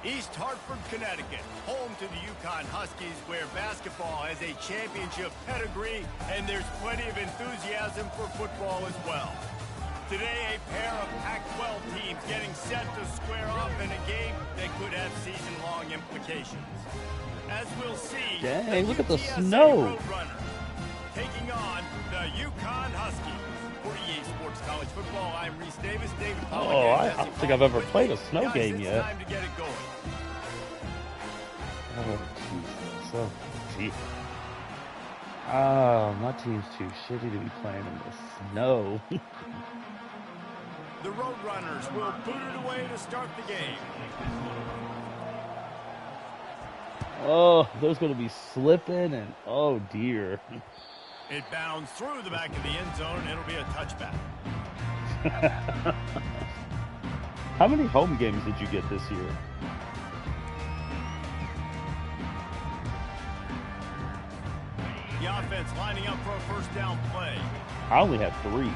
East Hartford, Connecticut, home to the Uconn Huskies, where basketball has a championship pedigree and there's plenty of enthusiasm for football as well. Today, a pair of Pac-12 teams getting set to square off in a game that could have season-long implications. As we'll see, dang, look at the UTSA snow. Roadrunners taking on the Uconn Huskies. For EA Sports College Football, I'm Reese Davis. David Pollack. Oh, I don't think I've ever played a snow game yet. Time to get it going. Oh, Jesus. Oh, gee. Oh, my team's too shitty to be playing in the snow. The Roadrunners will boot it away to start the game. Oh, there's going to be slipping and oh dear. It bounds through the back of the end zone and it'll be a touchback. How many home games did you get this year? The offense lining up for a first down play. I only had 3.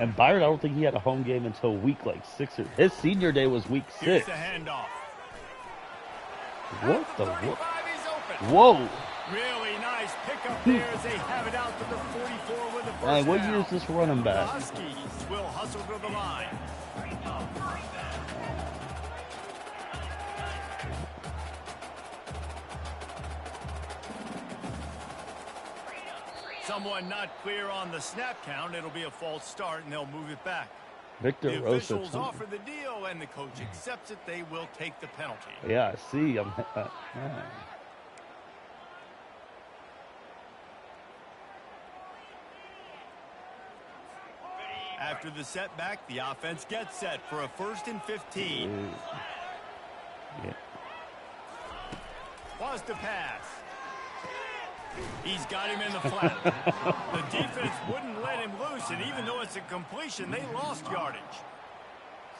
And Byron, I don't think he had a home game until week like 6 or his senior day was week 6. Here's the handoff. What the what? Whoa! Really nice pickup there as they have it out to the 44 with the first Hey, what down. year is this running back? The Huskies will hustle to the line. Someone not clear on the snap count. It'll be a false start, and they'll move it back. Victor The Rosa. officials offer the deal, and the coach accepts it. They will take the penalty. Yeah, I see. Yeah. After the setback, the offense gets set for a 1st and 15. Yeah. Was to pass. He's got him in the flat. The defense wouldn't let him loose, and even though it's a completion, they lost yardage.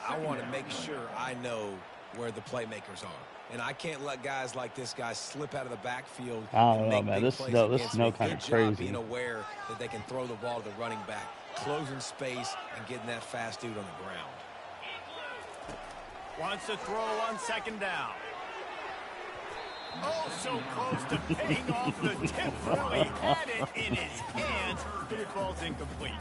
I want to make sure I know where the playmakers are. And I can't let guys like this guy slip out of the backfield. I don't know, man. This snow kind of crazy. Being aware that they can throw the ball to the running back, closing space, and getting that fast dude on the ground. Wants to throw on 2nd down. Oh, so close to paying off the tip. Really had it in his hands, but it falls incomplete.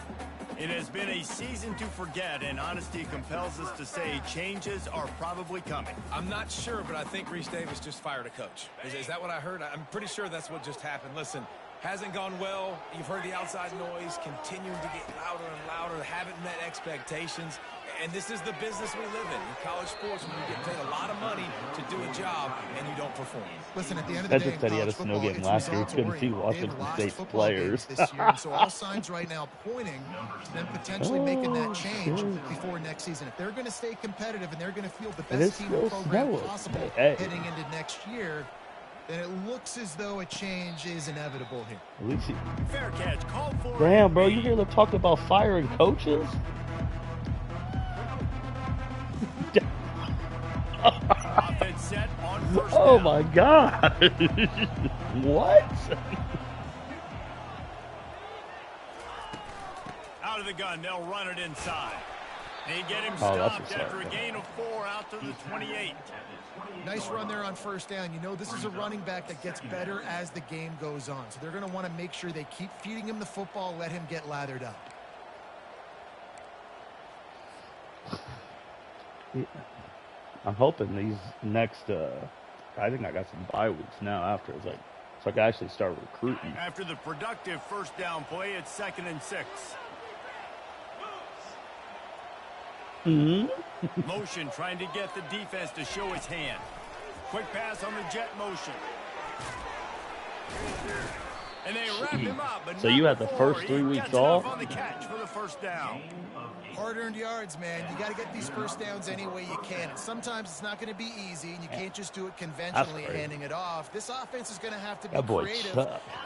It has been a season to forget, and honesty compels us to say changes are probably coming. I'm not sure, but I think Reese Davis just fired a coach. Is that what I heard? I'm pretty sure that's what just happened. Listen, hasn't gone well. You've heard the outside noise continuing to get louder and louder. Haven't met expectations. And this is the business we live in college sports, when you get paid a lot of money to do a job and you don't perform. Listen, at the end of the day, said he had a snow game last year. He couldn't see Washington State players. This year, and so all signs right now pointing to them potentially making that change before next season. If they're going to stay competitive and they're going to field the best team in the program possible heading into next year, then it looks as though a change is inevitable here. Fair catch, called for. Damn, bro, you hear them talking about firing coaches? Offense set on 1st Oh down. my God! What? Out of the gun, they'll run it inside. They get him that's stopped a after a start. gain of 4 out to the 28. Nice run there on 1st down. You know, this is a running back that gets better as the game goes on. So they're going to want to make sure they keep feeding him the football, let him get lathered up. I'm hoping these next, I think I got some bye weeks now after. It's like, so I can actually start recruiting. After the productive 1st down play, it's 2nd and 6. Motion trying to get the defense to show its hand. Quick pass on the jet motion. And they wrap him up, but So you had the first 3 weeks off? On the catch for the 1st down. Hard-earned yards, man. You got to get these 1st downs any way you can. And sometimes it's not going to be easy, and you can't just do it conventionally, handing it off. This offense is going to have to be creative.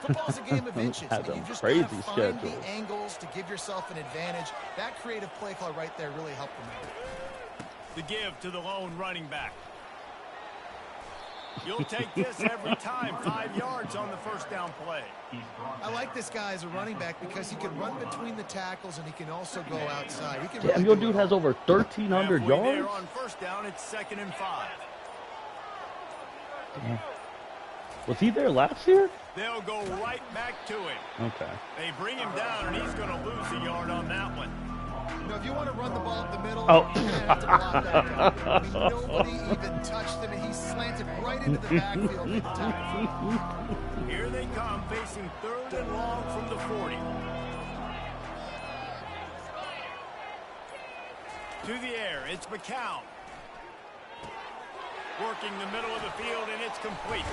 Football's a game of inches, and you just got to find the angles to give yourself an advantage. That creative play call right there really helped them out. The give to the lone running back. You'll take this every time. 5 yards on the first down play. I like this guy as a running back because he can run between the tackles and he can also go outside. He can Damn, your dude has over 1,300 yards. There on first down, it's 2nd and 5. Damn. Was he there last year? They'll go right back to him. Okay. They bring him down, and he's going to lose a yard on that one. You know, if you want to run the ball up the middle, oh. you're going to have to block that guy. I mean, nobody even touched him, and he slanted right into the backfield in time. Here they come, facing 3rd and long from the 40. To the air, it's McCown. Working the middle of the field, and it's complete.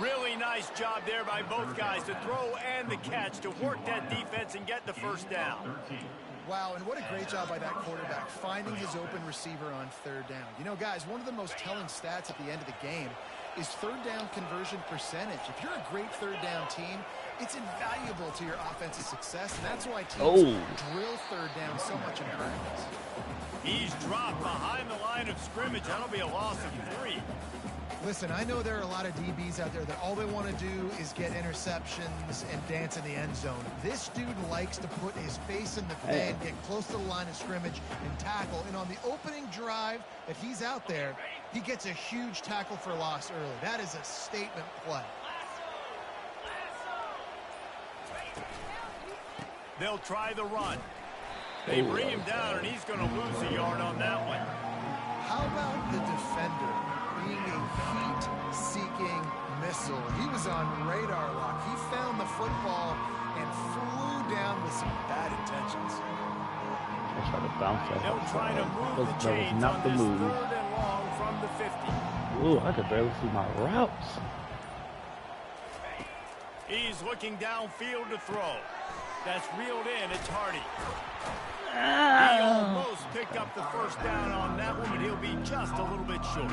Really nice job there by both guys to throw and the catch to work that defense and get the first down. Wow, and what a great job by that quarterback, finding his open receiver on 3rd down. You know, guys, one of the most telling stats at the end of the game is 3rd down conversion percentage. If you're a great 3rd down team, it's invaluable to your offensive success, and that's why teams drill 3rd down so much in practice. He's dropped behind the line of scrimmage. That'll be a loss of 3. Listen, I know there are a lot of DBs out there that all they want to do is get interceptions and dance in the end zone. This dude likes to put his face in the fan, get close to the line of scrimmage, and tackle. And on the opening drive that he's out there, he gets a huge tackle for loss early. That is a statement play. They'll try the run. They bring him down, and he's going to lose a yard on that one. How about the defender being a heat-seeking missile? He was on radar lock. He found the football and flew down with some bad intentions. I tried to bounce that. They'll try to move the chains on this 3rd and long from the 50. Ooh, I could barely see my routes. He's looking downfield to throw. That's reeled in. It's Hardy. He almost picked up the first down on that one, but he'll be just a little bit short.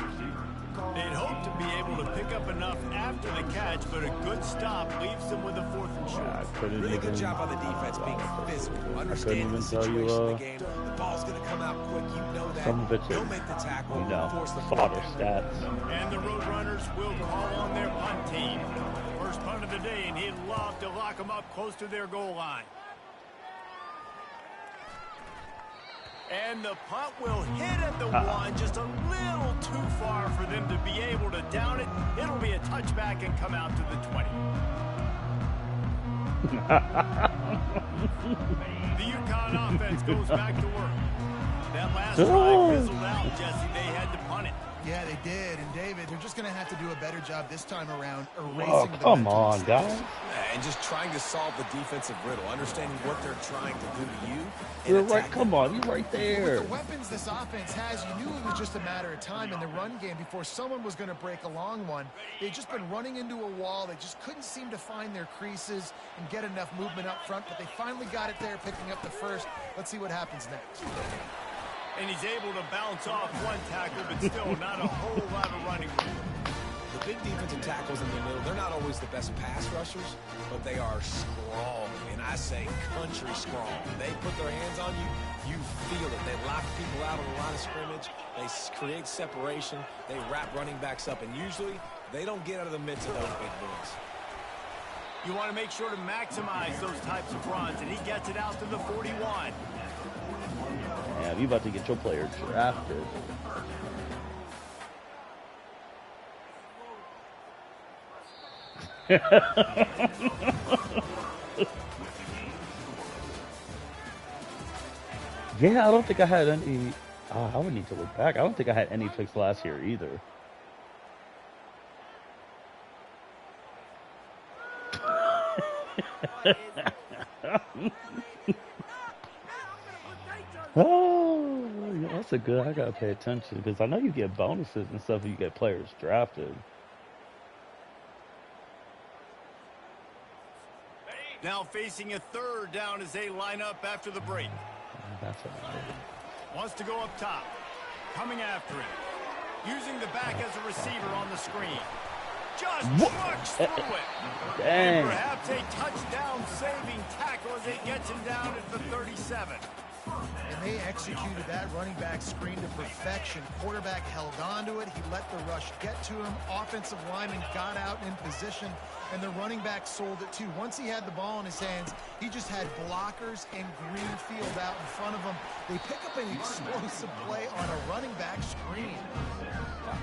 They'd hope to be able to pick up enough after the catch, but a good stop leaves them with a 4th and short. Really good job by the defense being physical, understanding the situation of the game. The ball's going to come out quick. You know that. Some of it's They'll make the tackle, force the fodder stats. And the Roadrunners will call on their punt team. First punt of the day, and he'd love to lock them up close to their goal line. And the punt will hit at the 1, just a little too far for them to be able to down it. It'll be a touchback and come out to the 20. The Uconn offense goes back to work. That last drive fizzled out, Jesse. They had to punt it. Yeah, they did. And, David, they're just going to have to do a better job this time around erasing the come on, guys. And just trying to solve the defensive riddle, understanding what they're trying to do to you. You're right. Come on, you're right there. With the weapons this offense has, you knew it was just a matter of time in the run game before someone was going to break a long one. They'd just been running into a wall. They just couldn't seem to find their creases and get enough movement up front, but they finally got it there, picking up the first. Let's see what happens next. And he's able to bounce off one tackle, but still not a whole lot of running room. The big defensive tackles in the middle, they're not always the best pass rushers, but they are strong, and I say country strong. They put their hands on you, you feel it. They lock people out on the line of scrimmage. They create separation. They wrap running backs up, and usually they don't get out of the midst of those big boys. You want to make sure to maximize those types of runs, and he gets it out to the 41. Yeah, you about to get your player drafted. Yeah, I don't think I had any. I would need to look back. I don't think I had any picks last year either. Oh, yeah, that's a good. I gotta pay attention because I know you get bonuses and stuff if you get players drafted. Now facing a 3rd down as they line up after the break. That's right. Wants to go up top. Coming after him. Using the back as a receiver on the screen. Just trucks through it. Dang. And perhaps a touchdown-saving tackle as it gets him down at the 37. And they executed that running back screen to perfection. Quarterback held on to it. He let the rush get to him. Offensive lineman got out in position, and the running back sold it too. Once he had the ball in his hands, he just had blockers and green field out in front of him. They pick up an explosive play on a running back screen.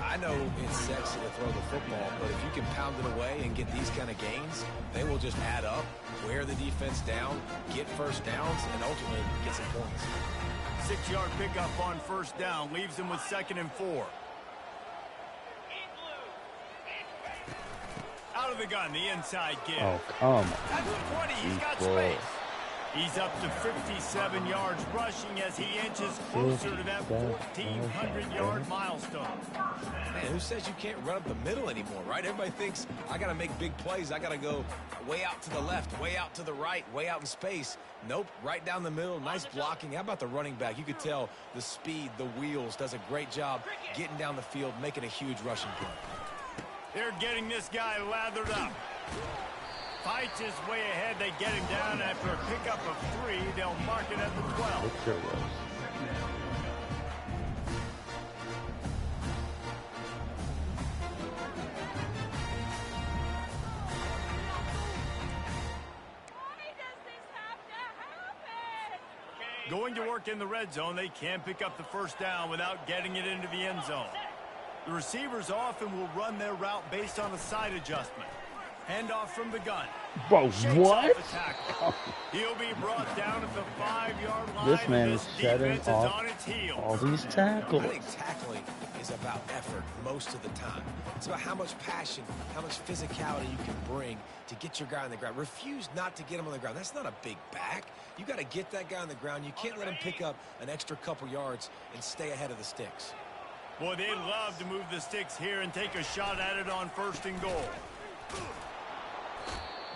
I know it's sexy to throw the football, but if you can pound it away and get these kind of gains, they will just add up, wear the defense down, get first downs, and ultimately get some points. 6-yard pickup on first down leaves him with 2nd and 4. Out of the gun, the inside give. Oh, come on. At the 20, he's got space. He's up to 57 yards rushing as he inches closer to that 1,400-yard milestone. Man, who says you can't run up the middle anymore, right? Everybody thinks, I got to make big plays. I got to go way out to the left, way out to the right, way out in space. Nope, right down the middle, nice blocking. How about the running back? You could tell the speed, the wheels, does a great job getting down the field, making a huge rushing play. They're getting this guy lathered up. Fights his way ahead. They get him down after a pickup of 3. They'll mark it at the 12. It sure was. Going to work in the red zone, they can pick up the first down without getting it into the end zone. The receivers often will run their route based on a side adjustment. Handoff from the gun. Bro, what? He'll be brought down at the 5-yard line. This man is setting off on its heels. all these tackles. I think tackling is about effort most of the time. It's about how much passion, how much physicality you can bring to get your guy on the ground. Refuse not to get him on the ground. That's not a big back. You got to get that guy on the ground. You can't let him pick up an extra couple yards and stay ahead of the sticks. Boy, they love to move the sticks here and take a shot at it on 1st and goal.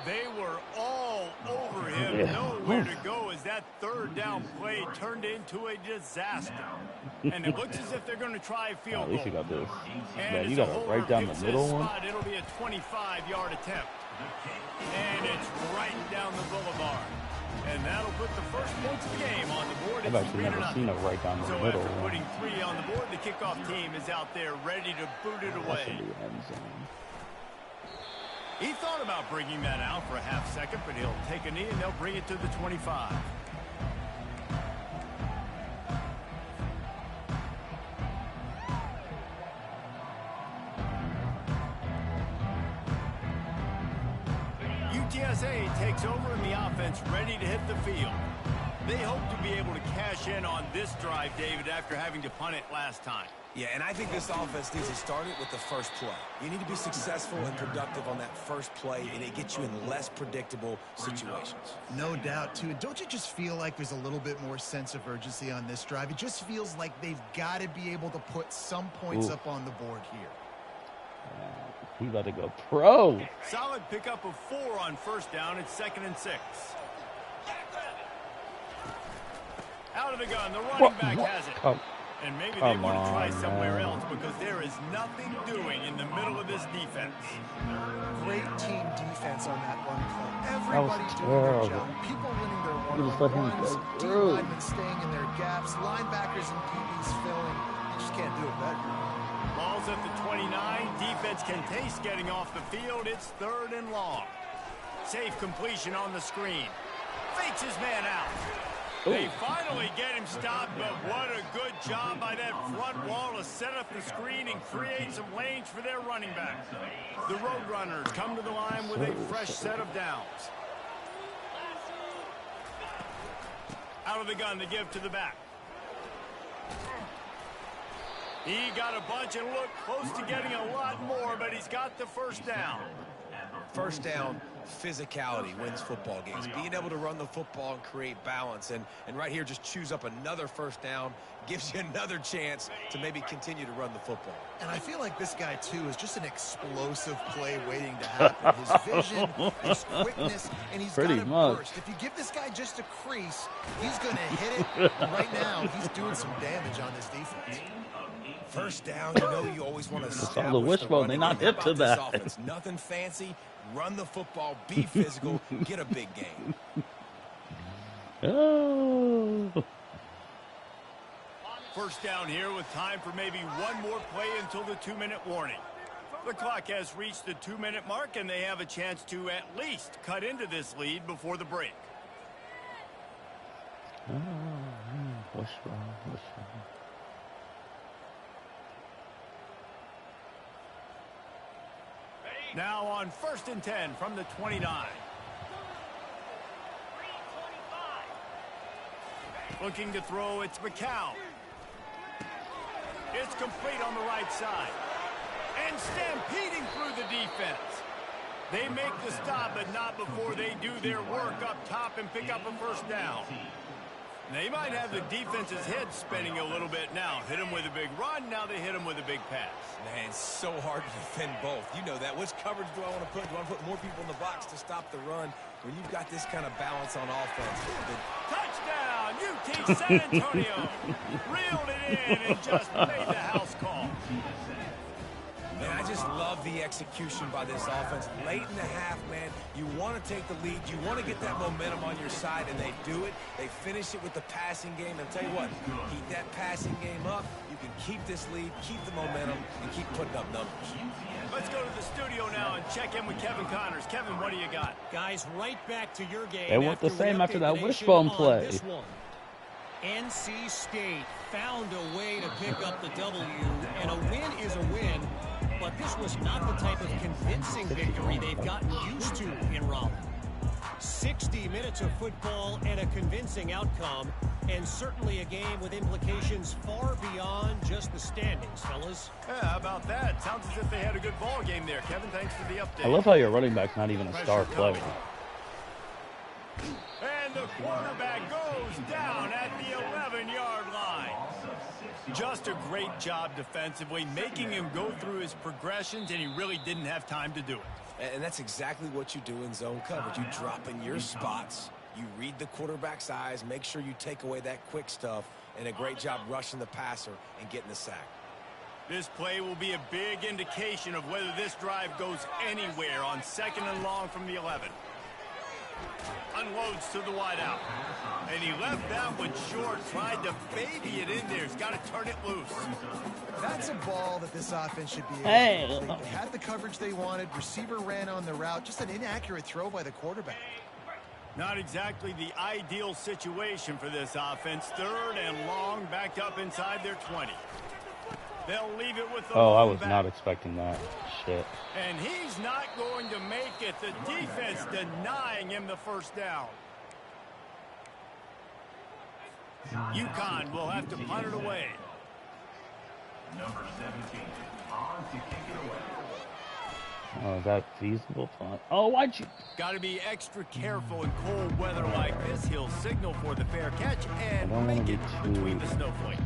They were all over him, nowhere to go as that 3rd down play turned into a disaster. And it looks as if they're going to try a field goal. At least you got this. And Man, you got it right down the middle one. It'll be a 25-yard attempt. And it's right down the boulevard. And that'll put the first points of the game on the board. I've actually never seen it right down the so middle. After putting 3 on the board, the kickoff team is out there ready to boot it away. He thought about bringing that out for a half second, but he'll take a knee and they'll bring it to the 25. UTSA takes over in the offense, ready to hit the field. They hope to be able to cash in on this drive, David, after having to punt it last time. Yeah, and I think this offense needs to start it with the first play. You need to be successful and productive on that first play, and it gets you in less predictable situations. No doubt, too. And don't you just feel like there's a little bit more sense of urgency on this drive? It just feels like they've got to be able to put some points up on the board here. He about to go pro. Solid pickup of 4 on first down. It's 2nd and 6. Out of the gun, the running back has it. And maybe they want to try somewhere else because there is nothing doing in the middle of this defense. Great team defense on that run play. Everybody doing their job. People winning their one-on-ones. D-linemen staying in their gaps. Linebackers and DBs filling. You just can't do it better. Ball's at the 29. Defense can taste getting off the field. It's 3rd and long. Safe completion on the screen. Fakes his man out. They finally get him stopped, but what a good job by that front wall to set up the screen and create some lanes for their running back. The Roadrunners come to the line with a fresh set of downs. Out of the gun, the give to the back. He got a bunch and looked close to getting a lot more, but he's got the first down. First down, physicality wins football games. Being able to run the football and create balance. And right here, just choose up another first down, gives you another chance to maybe continue to run the football. And I feel like this guy, too, is just an explosive play waiting to happen. His vision, his quickness, and he's got a burst. If you give this guy just a crease, he's going to hit it. Right now, he's doing some damage on this defense. First down, you know you always want to establish the wishbone. They're not hip to that. Offense. Nothing fancy. Run the football. Be physical. Get a big game. Oh. First down here with time for maybe one more play until the 2-minute warning. The clock has reached the 2-minute mark, and they have a chance to at least cut into this lead before the break. What's wrong? Now on 1st and 10 from the 29. Looking to throw, it's McCown. It's complete on the right side. And stampeding through the defense. They make the stop, but not before they do their work up top and pick up a first down. They might have the defense's head spinning a little bit now. Hit them with a big run, now they hit them with a big pass. Man, it's so hard to defend both. You know that. Which coverage do I want to put? Do I want to put more people in the box to stop the run? When you've got this kind of balance on offense. Touchdown, UT San Antonio. Reeled it in and just made the house call. Man, I just love the execution by this offense. Late in the half, man, you want to take the lead. You want to get that momentum on your side, and they do it. They finish it with the passing game. And I'll tell you what, keep that passing game up. You can keep this lead, keep the momentum, and keep putting up numbers. Let's go to the studio now and check in with Kevin Connors. Kevin, what do you got? Guys, right back to your game. They went the same after that wishbone play. NC State found a way to pick up the W, and a win is a win, but this was not the type of convincing victory they've gotten used to in Raleigh. 60 minutes of football and a convincing outcome, and certainly a game with implications far beyond just the standings, fellas. Yeah, how about that? Sounds as if they had a good ball game there. Kevin, thanks for the update. I love how your running back's not even a star player. And the quarterback goes down at the 11-yard line. Just a great job defensively, making him go through his progressions, and he really didn't have time to do it. And that's exactly what you do in zone coverage. You drop in your spots, you read the quarterback's eyes, make sure you take away that quick stuff, and a great job rushing the passer and getting the sack. This play will be a big indication of whether this drive goes anywhere on 2nd and long from the 11. Unloads to the wideout. And he left that one short, tried to baby it in there. He's got to turn it loose. That's a ball that this offense should be able to take. They had the coverage they wanted. Receiver ran on the route. Just an inaccurate throw by the quarterback. Not exactly the ideal situation for this offense. 3rd and long, backed up inside their 20. They'll leave it with the I was not expecting that. Shit. And he's not going to make it. The defense denying him the first down. Uconn will have to punt it away. Number 17 on to kick it away. Oh, is that feasible punt? Oh, why'd you? Got to be extra careful in cold weather like this. He'll signal for the fair catch and make it between the snowflakes.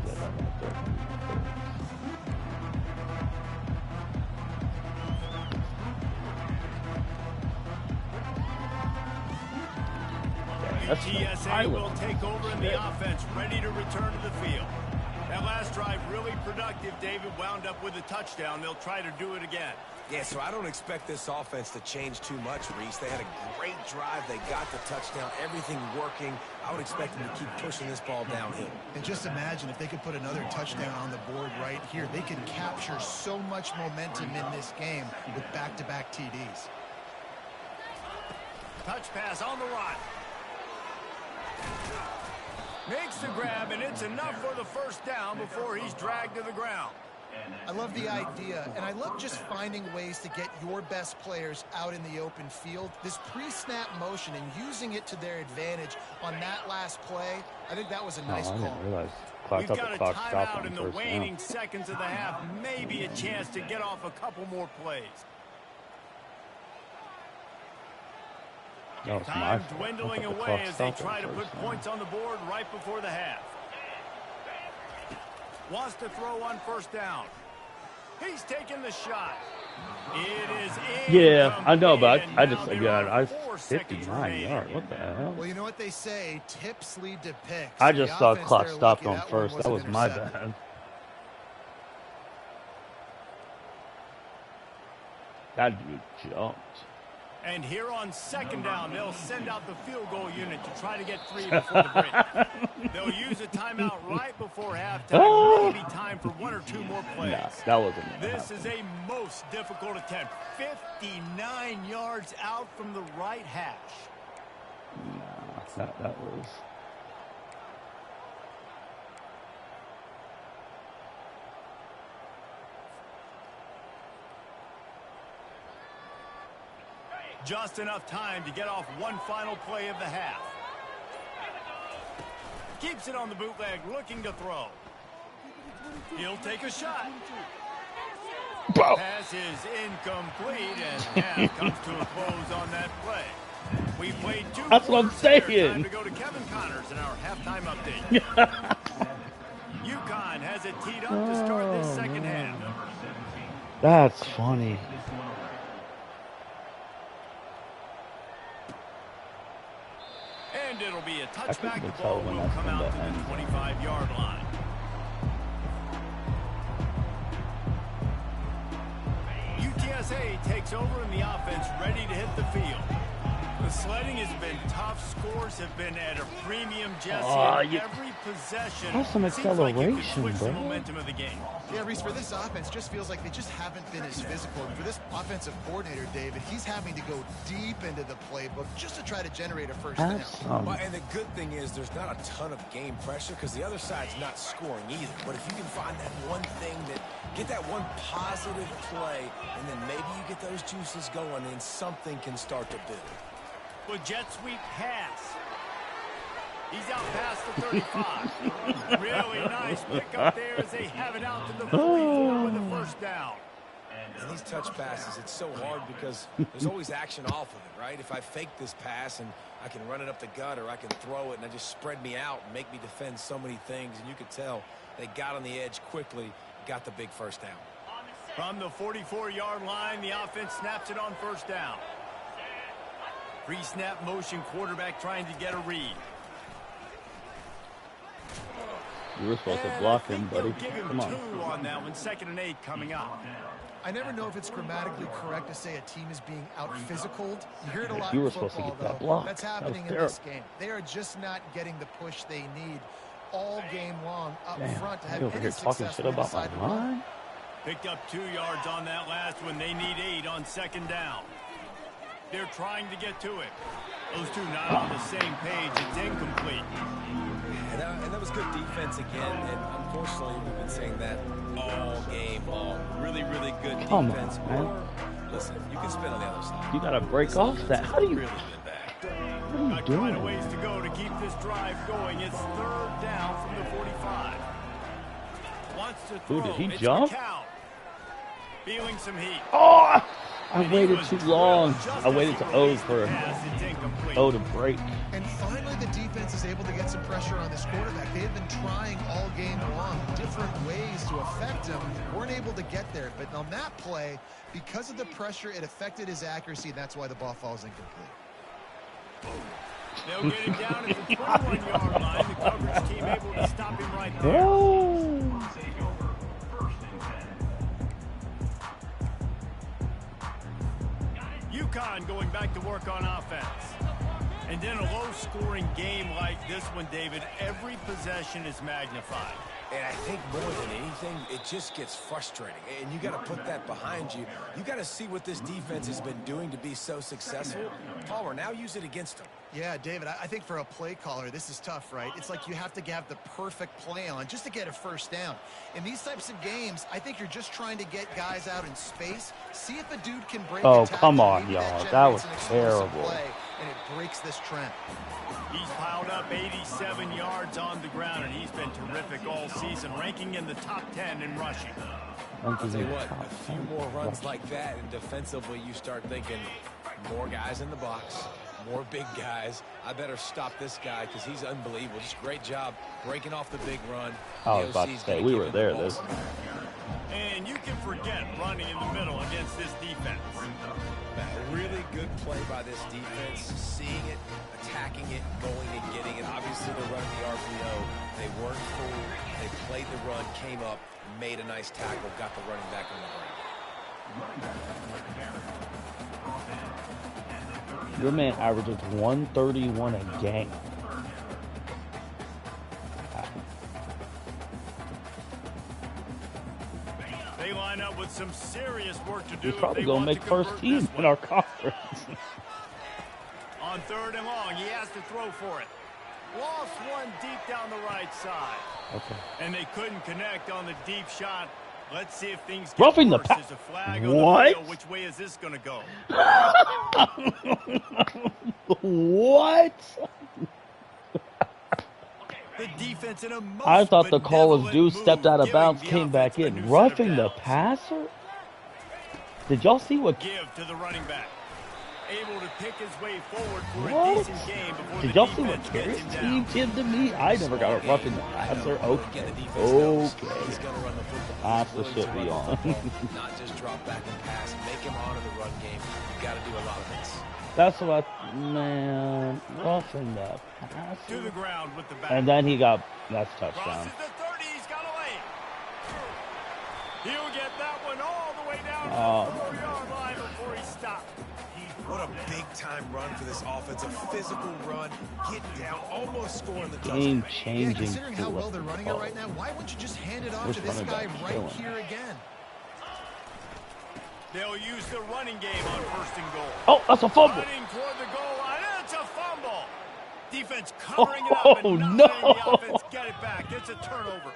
UTSA will take over in the offense, ready to return to the field. That last drive really productive. David wound up with a touchdown. They'll try to do it again. Yeah, so I don't expect this offense to change too much, Reese. They had a great drive. They got the touchdown, everything working. I would expect them to keep pushing this ball downhill. And just imagine if they could put another touchdown on the board right here. They can capture so much momentum in this game with back-to-back TDs. Touch pass on the run. Makes the grab, and it's enough for the first down before he's dragged to the ground. I love the idea, and I love just finding ways to get your best players out in the open field. This pre-snap motion and using it to their advantage on that last play, I think that was a nice call. I didn't realize. We've got a timeout in the waning seconds of the half. Maybe a chance to get off a couple more plays. Time dwindling away as they try to put points on the board right before the half. Wants to throw on first down. He's taking the shot. It is in. Yeah, I know, but I just got 59 yards. What the hell? Well, you know what they say, tips lead to picks. I just saw clock stopped on first. That was my bad. That dude jumped. And here on second down, they'll send out the field goal unit to try to get 3 before the break. They'll use a timeout right before halftime. Maybe time for 1 or 2 more plays. Nah, that wasn't. This is a most difficult attempt. 59 yards out from the right hash. Nah, that was. Just enough time to get off one final play of the half. Keeps it on the bootleg, looking to throw. He'll take a shot. Pass is incomplete, and half comes to a close on that play. We played 2 That's what I'm saying. Time to go to Kevin Connors in our halftime update. Uconn has it teed up to start this second half. That's funny. And it'll be a touchback. The ball will come out to the 25-yard line. UTSA takes over in the offense, ready to hit the field. The sledding has been tough. Scores have been at a premium, Jesse. Every possession that's some acceleration, seems like bro. the momentum of the game. Yeah, Reese, for this offense, just feels like they just haven't been as physical. And for this offensive coordinator, David, he's having to go deep into the playbook just to try to generate a first down. Well, and the good thing is there's not a ton of game pressure because the other side's not scoring either. But if you can find that one thing that get that one positive play, and then maybe you get those juices going, and something can start to build. With jet sweep pass. He's out past the 35. Really nice pickup there as they have it out to the 44 with the first down. And these touch passes, it's so hard because there's always action off of it, right? If I fake this pass and I can run it up the gut or I can throw it and I just spread me out and make me defend so many things, and you could tell they got on the edge quickly, got the big first down. From the 44-yard line, the offense snaps it on first down. Pre-snap motion, quarterback trying to get a read. You were supposed to block him, buddy. Come on. 2 on that one. 2nd and 8 coming up. I never know if it's grammatically correct to say a team is being out-physicaled. You hear it a lot You were in supposed to football, get that though. block. That's That was happening in this game. They are just not getting the push they need all game long up front to have you over any here talking success shit when they about my decide to run. line? Picked up 2 yards on that last one. They need 8 on 2nd down. They're trying to get to it. Those two not on the same page. It's incomplete. And that was good defense again. And unfortunately, we've been saying that all game long. Really, really good defense. Man. Listen, you can spin on the other side. You gotta break off that. How do you? Really been bad. What are you Got doing? quite a ways to go to keep this drive going. It's 3rd down from the 45. Wants to throw. Ooh, did he It's jump? McCown. Feeling some heat. Oh! I waited too long. I waited to O for Pass, it's incomplete. O to break. And finally, the defense is able to get some pressure on this quarterback. They have been trying all game long different ways to affect him. Weren't able to get there. But on that play, because of the pressure, it affected his accuracy. That's why the ball falls incomplete. They'll get him down at the 21-yard line. The coverage team able to stop him right there. Oh! Uconn going back to work on offense. And in a low-scoring game like this one, David, every possession is magnified. And I think more than anything, it just gets frustrating. And you got to put that behind you. You got to see what this defense has been doing to be so successful. Palmer, now use it against them. Yeah, David, I think for a play caller, this is tough, right? It's like you have to have the perfect play on just to get a first down. In these types of games, I think you're just trying to get guys out in space, see if a dude can break Oh, a tackle. come on, Maybe y'all. that That was generates an explosive terrible. play, and it breaks this trend. He's piled up 87 yards on the ground, and he's been terrific all season, ranking in the top 10 in rushing. I'll tell you what, a few more runs like that, and defensively you start thinking more guys in the box, more big guys. I better stop this guy because he's unbelievable. Just great job breaking off the big run. I was about to say, we were there. This. And you can forget running in the middle against this defense. A really good play by this defense, seeing it, attacking it, going and getting it. Obviously, they're running the RPO. They weren't fooled. They played the run, came up, made a nice tackle, got the running back on the ground. Your man averages 131 a game. They line up with some serious work to do. He's probably going to make first team in our conference. On 3rd and long, he has to throw for it. Lost one deep down the right side. Okay. And they couldn't connect on the deep shot. Let's see if things get Roughing the worse. pass. There's a flag on What? the field. Which way is this going to go? What? The defense in a most I thought the call was due, benevolent stepped move, out of giving bounds, the came back offense a in. new Roughing set the of downs. passer? Did y'all see what? Give to the running back. Able to pick his way forward for What? a decent game before Did the y'all see what defense gets Terry's him team down. did to me? I never got a roughing the passer. Okay. He's going to run the football. That's the He's shit willing we to run on. the football, not just drop back and pass. Make him honor the run game. You got to do a lot of this. That's what man, roughing the To passer. the ground with the back. And then he got, that's touchdown. Crosses the 30. He's got a lane. He'll get that one all the way down to the 4-yard line before he stopped. What a big-time run for this offense. A physical run. Get down. Almost scoring the touchdown. Game Yeah, changing. considering how well they're running it right now, why wouldn't you just hand it off to this guy right here again? They'll use the running game on 1st and goal. Oh, that's a fumble. Running toward the goal line. It's a fumble. Defense covering it up and not no. letting the offense get it back. It's a turnover.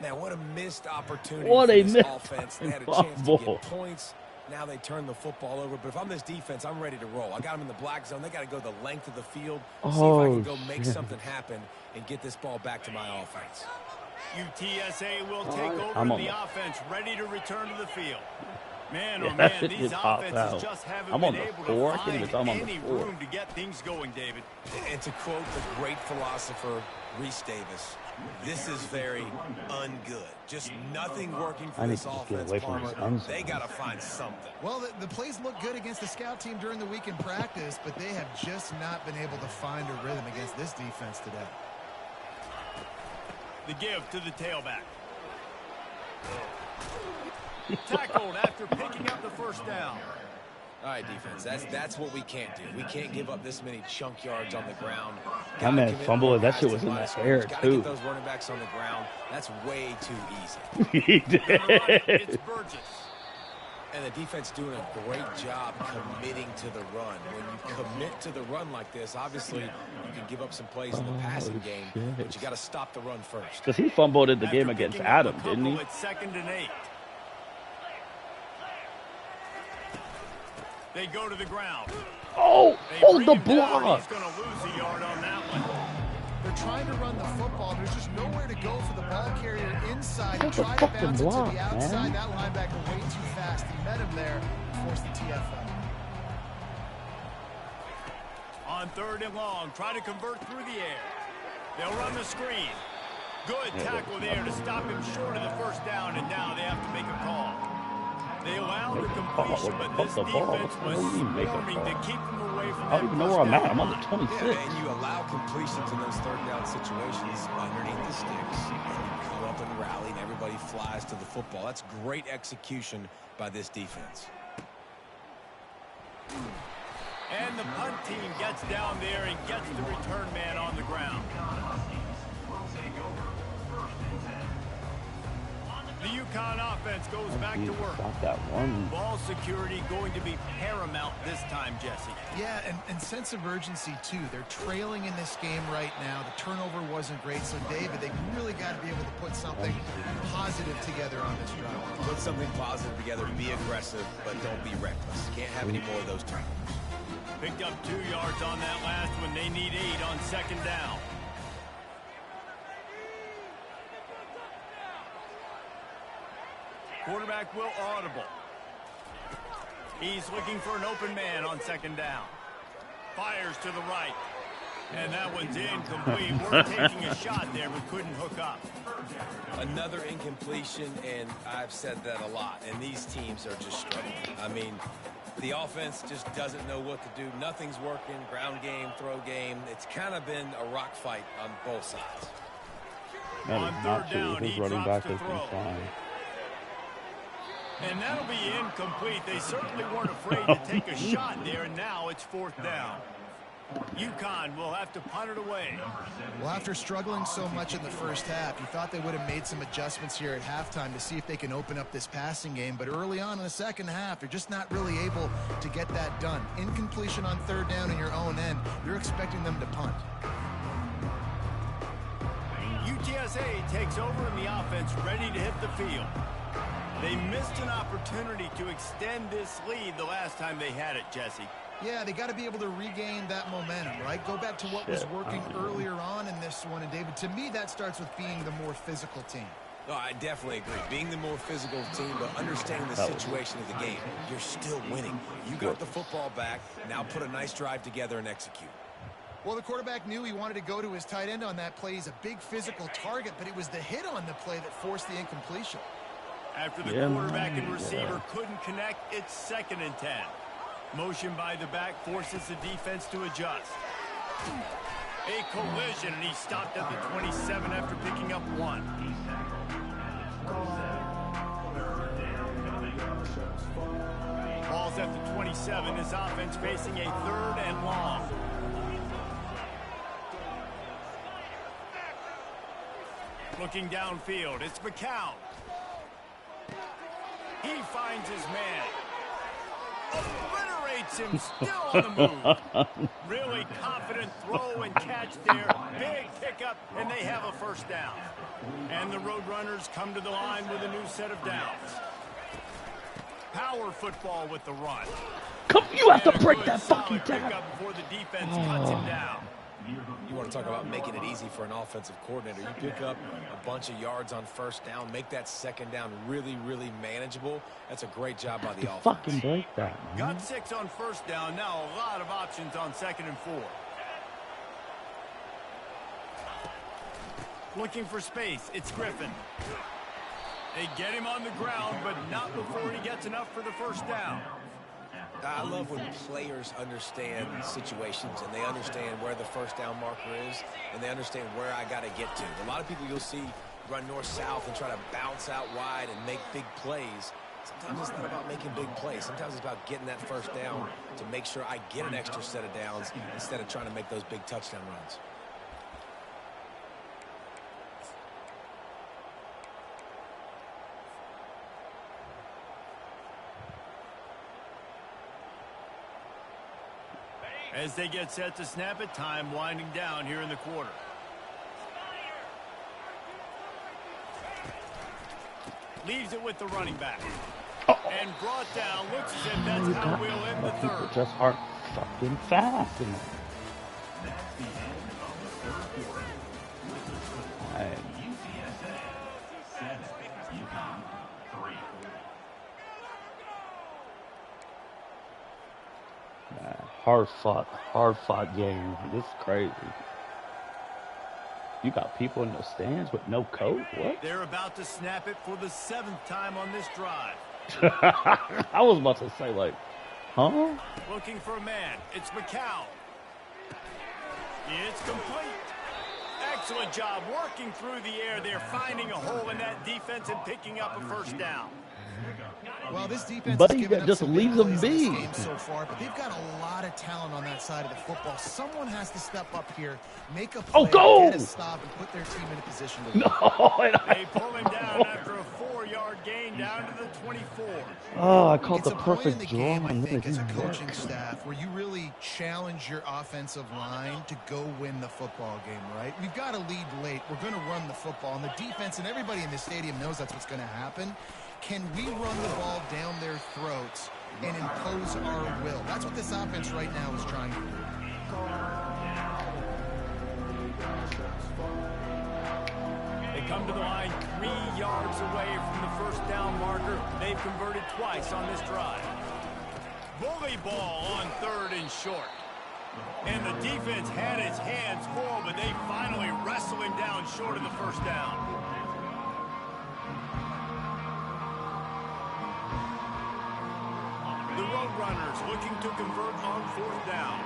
Now, what a missed opportunity What for a this missed offense. They had a chance to fumble. get points. Now they turn the football over. But if I'm this defense, I'm ready to roll. I got them in the black zone. They got to go the length of the field. See if I can go make something happen and get this ball back to my offense. UTSA will take over I'm on the the- offense, ready to return to the field. Man, Yeah, oh that man, shit these just popped offenses out. just haven't I'm been on the able 4. to I can't even find tell I'm on the any 4. room to get things going, David. And to quote the great philosopher, Reese Davis, this is very ungood. Just nothing working for I need this to just get offense, away from Palmer. this end zone. They got to find something. Well, the plays look good against the scout team during the week in practice, but they have just not been able to find a rhythm against this defense today. The give to the tailback. Tackled after picking up the 1st down. All right, defense, that's what we can't do. We can't give up this many chunk yards on the ground. That man fumbled. That shit was in the air, Got to too. get those running backs on the ground. That's way too easy. He It's did. Burgess. And the defense doing a great job committing to the run. When you commit to the run like this, obviously you can give up some plays in the passing game, but you got to stop the run first. Because he fumbled in the game After against picking up a Adam, didn't he? couple, It's 2nd and 8. They go to the ground. Oh, They oh, bring the him down. block. He's going to lose a yard on that one. They're trying to run the football. There's just nowhere to go for the ball carrier inside. He That's a tried to fucking bounce it block, to the outside. man. That linebacker way too fast. He met him there, forced the TFL. On 3rd and long, try to convert through the air. They'll run the screen. Good tackle there to stop him short of the 1st down, and now they have to make a call. They allowed the completion, but this the ball. defense was What do you make a swarming to call? keep them away from I that don't even know where 1st I'm at. down I'm on the line. 26. Yeah, and you allow completions in those 3rd down situations underneath the sticks, and you come up and rally, and everybody flies to the football. That's great execution by this defense. And the punt team gets down there and gets the return man on the ground. The Uconn offense goes back to work. Got that one. Ball security going to be paramount this time, Jesse. Yeah, and sense of urgency, too. They're trailing in this game right now. The turnover wasn't great. So, David, they really got to be able to put something positive together on this drive. Put something positive together. Be aggressive, but don't be reckless. Can't have any more of those turnovers. Picked up 2 yards on that last one. They need 8 on 2nd down. Quarterback will audible. He's looking for an open man on 2nd down. Fires to the right. And that one's incomplete. We're taking a shot there, but couldn't hook up. Another incompletion, and I've said that a lot, and these teams are just struggling. I mean, the offense just doesn't know what to do. Nothing's working. Ground game, throw game. It's kind of been a rock fight on both sides. That On is not 3rd true. down, His he running drops back to has been throw. fine. And that'll be incomplete. They certainly weren't afraid to take a shot there, and now it's 4th down. Uconn will have to punt it away. Well, after struggling so much in the first half, you thought they would have made some adjustments here at halftime to see if they can open up this passing game. But early on in the second half, they're just not really able to get that done. Incompletion on 3rd down in your own end, you're expecting them to punt. UTSA takes over in the offense, ready to hit the field. They missed an opportunity to extend this lead the last time they had it, Jesse. Yeah, they got to be able to regain that momentum, right? Go back to what was working earlier on in this one. And, David, to me, that starts with being the more physical team. No, I definitely agree. Being the more physical team, but understanding the situation of the game. You're still winning. You got the football back. Now put a nice drive together and execute. Well, the quarterback knew he wanted to go to his tight end on that play. He's a big physical target, but it was the hit on the play that forced the incompletion. After the quarterback and receiver couldn't connect, it's 2nd and 10. Motion by the back forces the defense to adjust. A collision, and he stopped at the 27 after picking up 1. Ball's at the 27. This offense facing a 3rd and long. Looking downfield, it's McCown. He finds his man. Obliterates him, still on the move. Really confident throw and catch there. Big pickup, and they have a 1st down. And the Roadrunners come to the line with a new set of downs. Power football with the run. Come, you have to break that fucking down. Before the defense cuts him down. You want to talk about making it easy for an offensive coordinator. You pick up a bunch of yards on 1st down, make that 2nd down really, really manageable. That's a great job by the offense. Fucking break that, man. Got 6 on 1st down. Now a lot of options on 2nd and 4. Looking for space. It's Griffin. They get him on the ground, but not before he gets enough for the 1st down. I love when players understand situations and they understand where the 1st down marker is and they understand where I got to get to. A lot of people you'll see run north-south and try to bounce out wide and make big plays. Sometimes it's not about making big plays. Sometimes it's about getting that 1st down to make sure I get an extra set of downs instead of trying to make those big touchdown runs. As they get set to snap it, time winding down here in the quarter. Leaves it with the running back. And brought down. Looks as if that's how we'll end the 3rd. Just aren't fucking fast enough. That's the end of the 3rd quarter. UTSA 7, Uconn 3. Hard fought game. This is crazy. You got people in the stands with no coat? What? They're about to snap it for the 7th time on this drive. I was about to say, like, huh? Looking for a man. It's McCown. It's complete. Excellent job working through the air. They're finding a hole in that defense and picking up a 1st down. Well, this defense Buddy, has given up just some leave big them plays in this be. game so far, but they've got a lot of talent on that side of the football. Someone has to step up here, make a play, get a stop, and put their team in a position to win. They pull him down after a 4-yard gain down to the 24. Oh, I caught It's the a point in perfect the draw. game, I think, as a coaching staff, where you really challenge your offensive line to go win the football game, right? We've got to lead late. We're going to run the football, and the defense and everybody in the stadium knows that's what's going to happen. Can we run the ball down their throats and impose our will? That's what this offense right now is trying to do. They come to the line 3 yards away from the 1st down marker. They've converted twice on this drive. Bully ball on 3rd and short. And the defense had its hands full, but they finally wrestle him down short of the 1st down. The Roadrunners looking to convert on 4th down.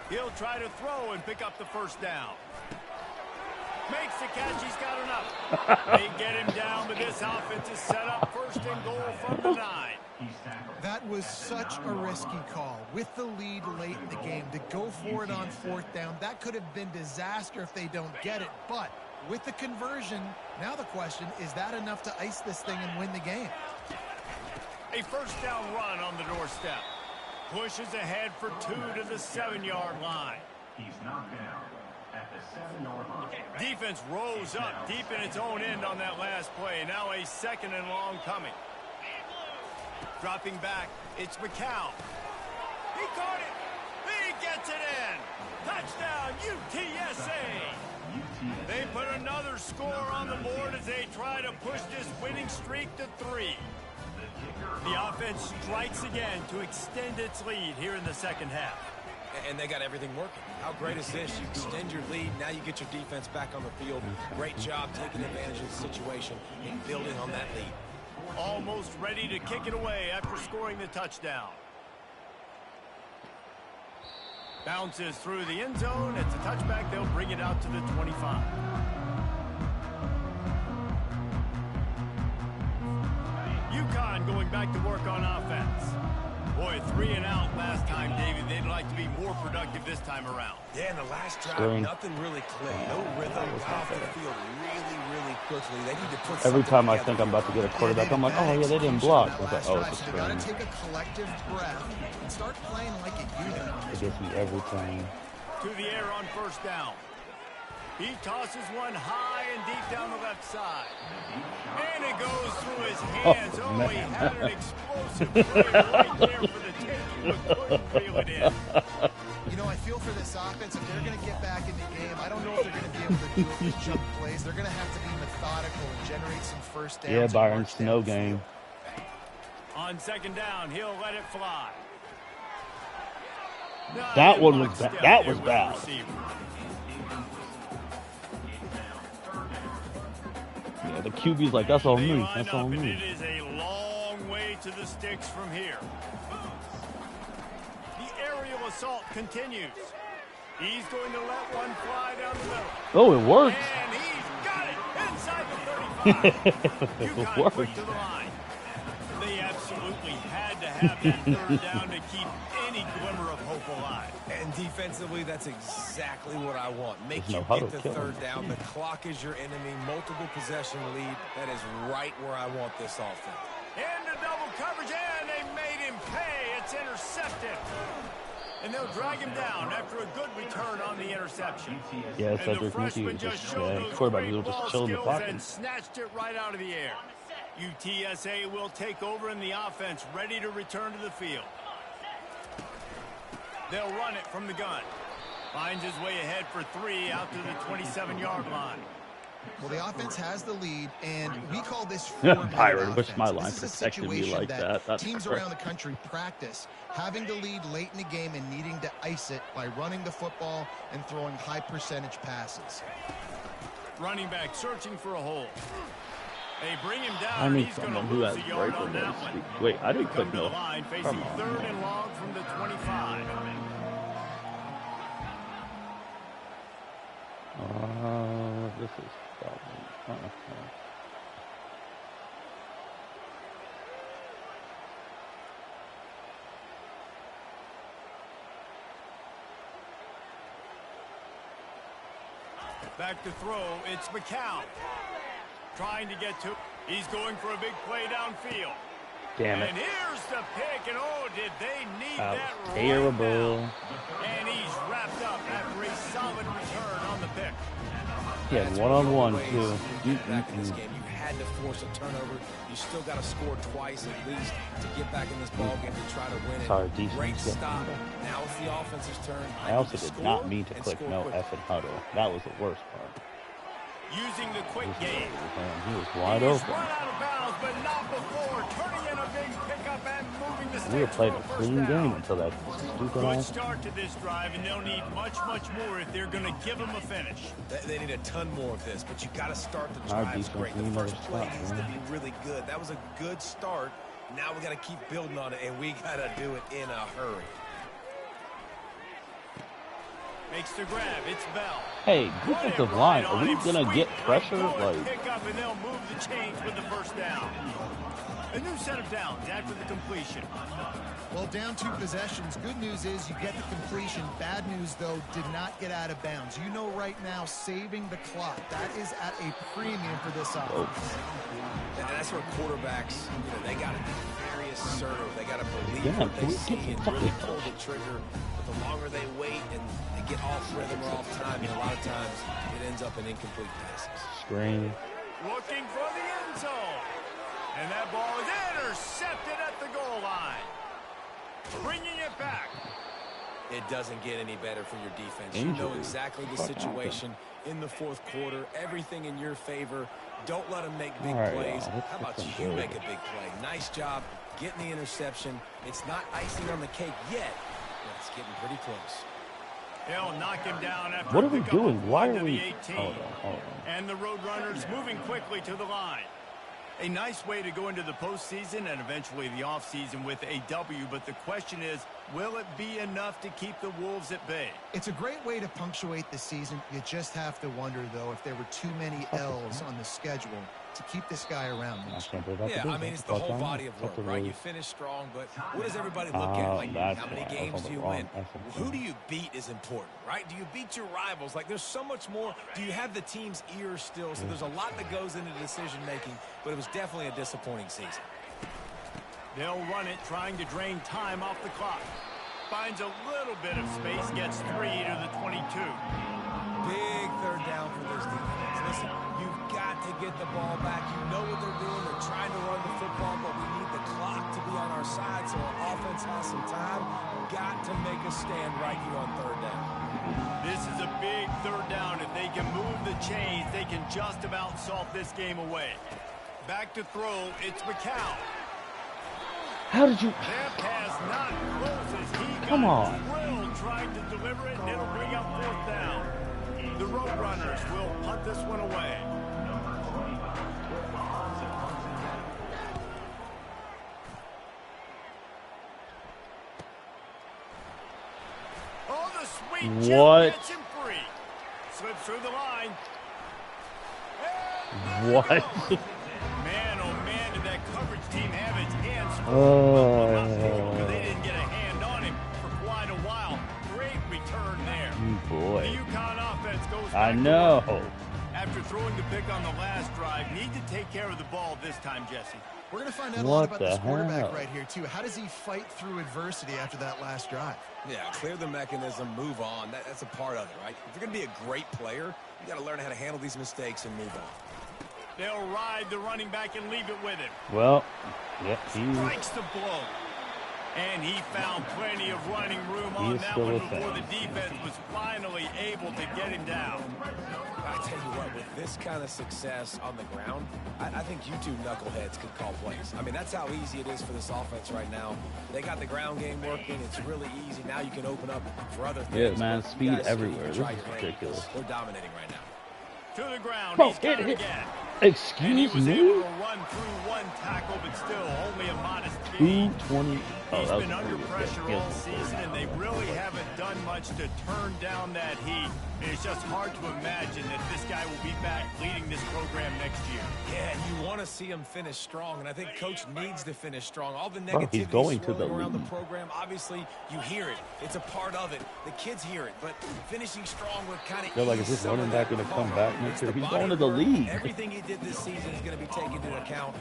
He'll try to throw and pick up the 1st down. Makes the catch. He's got enough. They get him down, but this offense is set up 1st and goal from the 9. That was such a risky call. With the lead late in the game, to go for it on 4th down, that could have been disaster if they don't get it. But with the conversion, now the question, is that enough to ice this thing and win the game? A 1st down run on the doorstep. Pushes ahead for 2 to the 7-yard line. He's knocked down at the 7-yard line. Defense rose up deep in its own end on that last play. Now a 2nd and long coming. Dropping back, it's McCown. He caught it. He gets it in. Touchdown, UTSA. They put another score on the board as they try to push this winning streak to 3. The offense strikes again to extend its lead here in the 2nd half. And they got everything working. How great is this? You extend your lead. Now you get your defense back on the field. Great job taking advantage of the situation and building on that lead. Almost ready to kick it away after scoring the touchdown. Bounces through the end zone. It's a touchback. They'll bring it out to the 25. Uconn going back to work on offense. Boy, 3 and out last time, David. They'd like to be more productive this time around. Yeah, in the last drive, nothing really clicked. No rhythm. Off the field really quickly. They need to put every time I think I'm about to get a quarterback, I'm like, oh, yeah, they didn't block. I was like, oh, it's a screen. They got to take a collective breath and start playing like a unit on this. It gets me every time. To the air on 1st down. He tosses one high and deep down the left side. And it goes through his hands. Oh, he had an explosive play right there for the taking, but couldn't reel it in. You know, I feel for this offense, if they're going to get back in the game, I don't know if they're going to be able to do it with jump plays. They're going to have to be methodical and generate some 1st downs. Yeah, Byron, snow game. On 2nd down, he'll let it fly. That one was bad. That was bad. Yeah, the QB's like, that's all me. That's all me. It is a long way to the sticks from here. The aerial assault continues. He's going to let one fly down the middle. Oh, it worked. And he's got it inside the 35. It worked. Quick to the line. They absolutely had to have that 3rd down to keep any glimmer of hope alive. And defensively, that's exactly what I want. Make you get the 3rd down. The clock is your enemy. Multiple possession lead. That is right where I want this offense. Into double coverage, and they made him pay. It's intercepted. And they'll drag him down after a good return on the interception. Yeah, Cedric Mickey just quarterback will just chill in the pocket and snatched it right out of the air. UTSA will take over in the offense, ready to return to the field. They'll run it from the gun. Finds his way ahead for 3 out to the 27-yard line. Well, the offense has the lead, and we call this Byron, wish my line protected me like that. That's teams around the country practice having the lead late in the game and needing to ice it by running the football and throwing high-percentage passes. Running back searching for a hole. They bring him down. I need someone who has breaker legs. Wait, I didn't click no. Facing 3rd and long from the 25. This is probably. Back to throw. It's McCown. Trying to get to. He's going for a big play downfield. Damn it. And here's the pick, and oh, did they need that terrible. Right, and he's wrapped up after a solid return on the pick. Yeah, one-on-one, too. Back in this game, you had to force a turnover. You still got to score twice at least to get back in this ball game to try to win it. Sorry, defense. Great stop. Now it's the offense's turn. I also did not mean to click no effing huddle. That was the worst part. Using the quick game. He was wide open. Run out of bounds, but not before turning in a big pickup and moving the sticks. We were playing a clean game until that stupid good start to this drive, and they'll need much more if they're going to give them a finish. They need a ton more of this, but you got to start the drive great. The first play needs to be really good. That was a good start. Now we got to keep building on it, and we got to do it in a hurry. Makes the grab. It's Bell. Hey, defensive line, are we going to get pressure? Like, pick up and they'll move the chains with the first down. A new set of downs after the completion. Well, down 2 possessions. Good news is you get the completion. Bad news, though, did not get out of bounds. You know right now, saving the clock, that is at a premium for this offense. And that's where quarterbacks, they got to be very assertive. They got to believe what they see and really pull the trigger. But the longer they wait and they get off rhythm or off time, a lot of times it ends up in incomplete passes. Screen. Looking for the end zone. And that ball is intercepted at the goal line. Bringing it back. It doesn't get any better for your defense. You know exactly the situation in the fourth quarter. Everything in your favor. Don't let them make big plays. How about you make a big play? Nice job getting the interception. It's not icing on the cake yet, but it's getting pretty close. They'll knock him down after what are we doing? Why are we? Hold on. And the Roadrunners moving quickly to the line. A nice way to go into the postseason and eventually the offseason with a W, but the question is, will it be enough to keep the Wolves at bay? It's a great way to punctuate the season. You just have to wonder, though, if there were too many L's on the schedule to keep this guy around. Yeah, I mean, it's the whole body of work, right? You finish strong, but what does everybody look at? Like, how many games do you win? Who do you beat is important, right? Do you beat your rivals? Like, there's so much more. Do you have the team's ears still? So there's a lot that goes into decision-making, but it was definitely a disappointing season. They'll run it, trying to drain time off the clock. Finds a little bit of space, gets 3 to the 22. Big third down for this defense. Listen, you've got to get the ball back. You know what they're doing. They're trying to run the football, but we need the clock to be on our side so our offense has some time. Got to make a stand right here on third down. This is a big third down. If they can move the chains, they can just about salt this game away. Back to throw, it's McCown. How did you? That pass not close as he Come got on. drilled trying to deliver it, and it'll bring up fourth down. The Roadrunners will punt this one away. Oh, the sweet chip What? gets him free. Slips through the line. What? Man, oh man, did that coverage team have its hands full. Oh. They didn't get a hand on him for quite a while. Great return there. Boy. The Uconn offense goes back I to know. work. After throwing the pick on the last drive, need to take care of the ball this time, Jesse. We're going to find out a What lot about the this quarterback hell? right here, too. How does he fight through adversity after that last drive? Yeah, clear the mechanism, move on. That's a part of it, right? If you're going to be a great player, you got to learn how to handle these mistakes and move on. They'll ride the running back and leave it with him. Well, yep, Strikes the blow. And he found plenty of running room on is that still one a before fan. the defense was finally able to get him down. I tell you what, with this kind of success on the ground, I think you two knuckleheads could call plays. I mean, that's how easy it is for this offense right now. They got the ground game working. It's really easy. Now you can open up for other things. Yeah, man, But speed guys, everywhere. you This try is your hand. ridiculous. They're dominating right now. To the ground. Bro, He's got it hit. again. Excuse And he was me? able to run through one tackle, but still only a modest gain. 220. Oh, He's that was been under pretty good. pressure Yeah, all season, and they really haven't done much to turn down that heat. It's just hard to imagine that this guy will be back leading this program next year. Yeah, and you want to see him finish strong, and I think Coach needs to finish strong. All the Bro, negativity he's going to the swirling around the league. program, obviously, you hear it. It's a part of it. The kids hear it, but finishing strong would kind of feel like, is this running back going to come back next year? He's going to the league. Everything he did this season is going to be taken into account,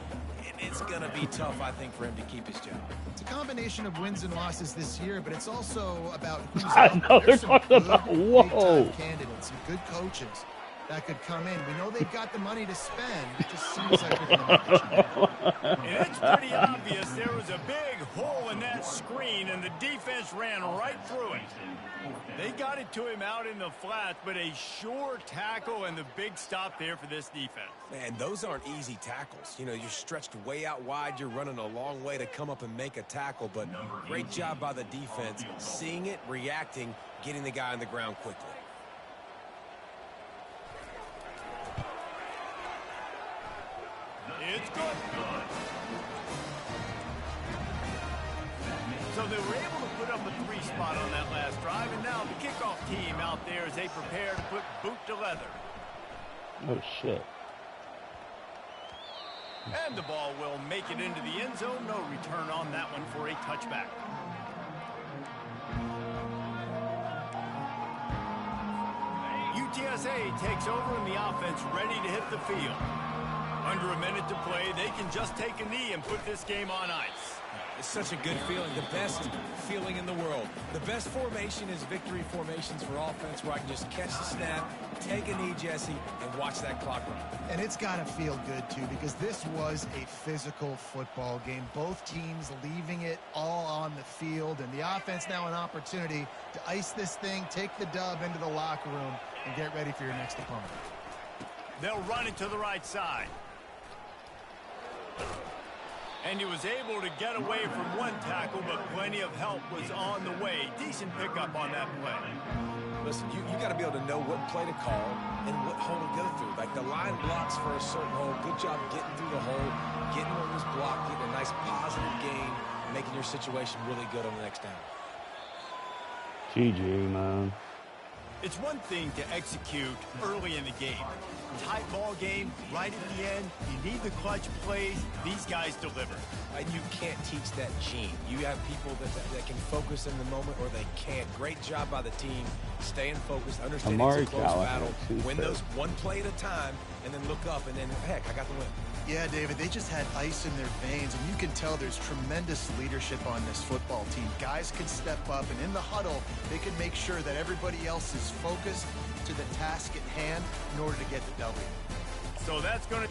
and it's going to be tough, I think, for him to keep his job. It's a combination of wins and losses this year, but it's also about who's I out. know, There's they're some talking good, about- whoa. big-time candidates, some good coaches that could come in. We know they've got the money to spend. It just seems like they're going to make a change. And it's pretty obvious there was a big hole in that screen, and the defense ran right through it. They got it to him out in the flats, but a sure tackle and the big stop there for this defense. Man, those aren't easy tackles. You know, you're stretched way out wide. You're running a long way to come up and make a tackle, but great job by the defense. Seeing it, reacting, getting the guy on the ground quickly. It's good. So they were able to put up a 3 spot on that last driving now. The kickoff team out there as they prepare to put boot to leather. Oh, shit. And the ball will make it into the end zone. No return on that one for a touchback. UTSA takes over and the offense ready to hit the field. Under a minute to play, they can just take a knee and put this game on ice. It's such a good feeling, the best feeling in the world. The best formation is victory formations for offense, where I can just catch the snap, take a knee, Jesse, and watch that clock run. And it's got to feel good, too, because this was a physical football game. Both teams leaving it all on the field, and the offense now an opportunity to ice this thing, take the dub into the locker room, and get ready for your next opponent. They'll run it to the right side. And he was able to get away from one tackle, but plenty of help was on the way. Decent pickup on that play. Listen, you got to be able to know what play to call and what hole to go through. Like the line blocks for a certain hole. Good job getting through the hole, getting where it was blocked, getting a nice positive gain, making your situation really good on the next down. GG, man. It's one thing to execute early in the game. Tight ball game, right at the end, you need the clutch plays. These guys deliver. And you can't teach that gene. You have people that can focus in the moment, or they can't. Great job by the team, staying focused, understanding it's a close battle, win those one play at a time, and then look up, and then, heck, I got the win. Yeah, David, they just had ice in their veins, and you can tell there's tremendous leadership on this football team. Guys can step up, and in the huddle, they can make sure that everybody else is focused to the task at hand in order to get the W. So that's going to...